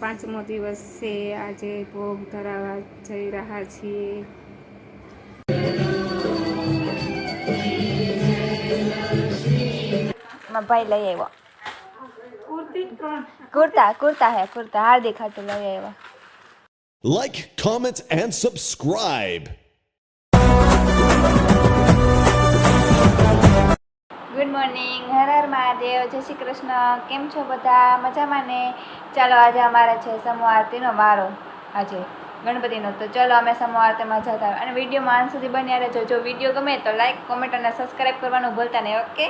પાંચમો દિવસ છે. આજે ભોગ ધરાવવા જઈ રહ્યા છીએ. ભાઈ લઈ આવ્યો કુર્તા હાર્દિક હાટુ લઈ આવ્યા. Like, comment, and subscribe. Good morning, Har Har Mahadev, જય શ્રી કૃષ્ણ. કેમ છો બધા? મજામાં ને? ચાલો આજે અમારે છે સમૂહ આરતીનો વારો, આજે ગણપતિનો. તો ચલો અમે સમૂહ આરતીમાં જતા અને વિડીયોમાં અંત સુધી બન્યા રહેજો. જો વિડીયો ગમે તો લાઈક, કોમેન્ટ અને સબસ્ક્રાઈબ કરવાનું ભૂલતા નહીં. ઓકે.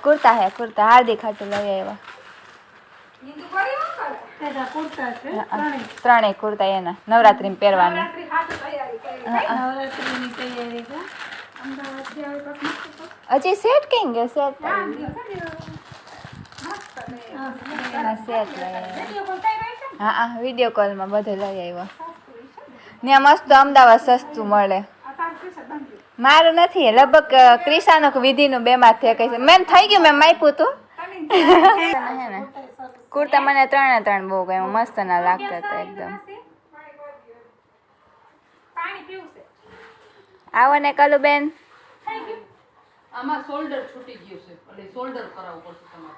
કુર્તા હાર્દિક હાટુ લઈ આવ્યા. ત્રણેય કુર્તા એના નવરાત્રી પહેરવાની. હજી સેટ કઈ ગયો? સેટ હા વિડીયો કોલમાં બધું લઈ આવ્યો. ત્યાં મસ્ત અમદાવાદ સસ્તું મળે. મારું નથી, લગભગ ક્રિશાનું વિધિનું બે માં થઈ છે. મેં થઈ ગયું, મેં માપ્યું તું. કુર્તા મને ત્રણ બહુ ગયું, મસ્ત ના લાગતા હતા એકદમ. આવો ને કલુ બેન. આમાં શોલ્ડર છૂટી ગયું છે, એટલે શોલ્ડર કરાવવું પડશે તમારે.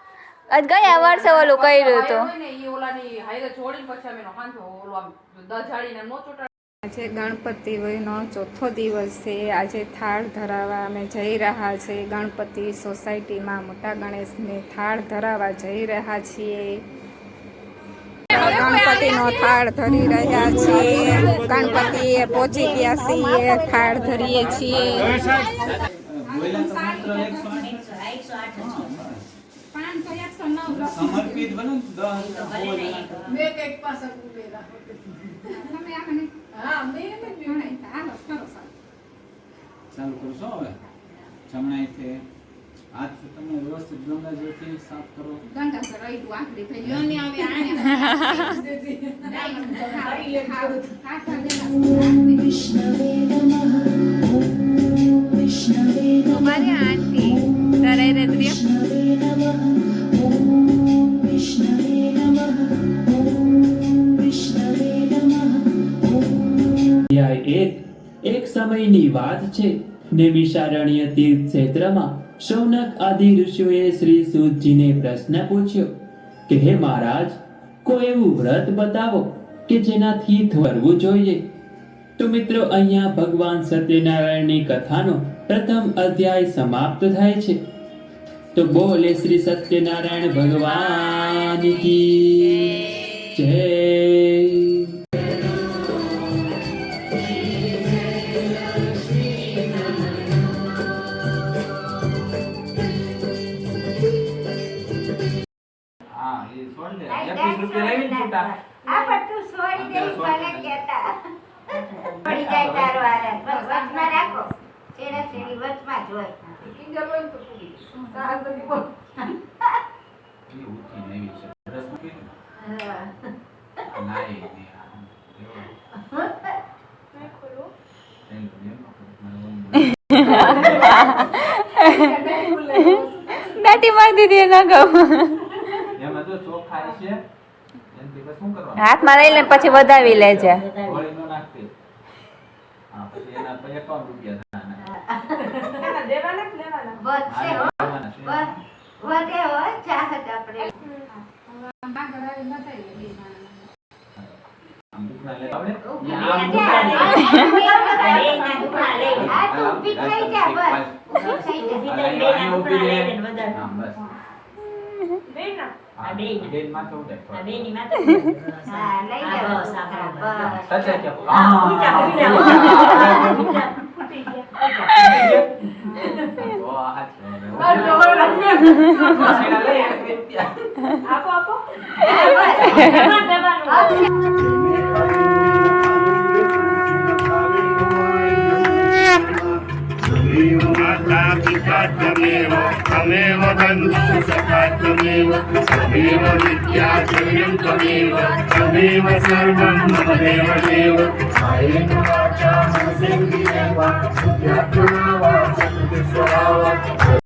આજ ગયા વર્ષે ઓલું કર્યું હતું. ઈ ઓલાની હાઈરે છોડીને પછી અમે હાંજો ઓલો આમ દજાડીને નો ચોટા. આજે ગણપતિનો ચોથો દિવસ છે. આજે થાળ ધરાવવા અમે જઈ રહ્યા છીએ. ગણપતિ સોસાયટીમાં મોટા ગણેશને થાળ ધરાવવા જઈ રહ્યા છીએ. ગણપતિનો થાળ ધરી રહ્યા છીએ. ગણપતિએ પહોંચી ગયા છીએ, થાળ ધરીએ છીએ. સમર્પિત બનો ચાલુ કરશો. હવે જમણાઈથી હાથ તમે વ્યવસ્થિત ગંગાજળથી સાફ કરો. એક સમયની વાત છે. નૈમિષારણ્ય તીર્થ ક્ષેત્રમાં શૌનક આદિ ઋષિઓએ શ્રી સૂતજીને પ્રશ્ન પૂછ્યો કે હે મહારાજ, કોઈ એવું વ્રત બતાવો કે જેનાથી થરવું જોઈએ. તો મિત્રો અહીંયા ભગવાન સત્યનારાયણની કથાનો પ્રથમ અધ્યાય સમાપ્ત થાય છે. તો બોલે શ્રી સત્યનારાયણ ભગવાન કી જય. દાટી મારી દીધી ના કહું. હાથમાં લઈ લે પછી વધાવી લેજે. તો આ હાથ આ જોવા લાગ્યો. આપો આપો माता पिता त्वमेव त्वमेव बन्धुः सखा त्वमेव त्वमेव विद्या जयं त्वमेव त्वमेव सर्वं मम देवदेव कायेन वाचा मनसेन्द्रियैर्वा बुद्ध्यात्मना वा प्रकृतिस्वभावात्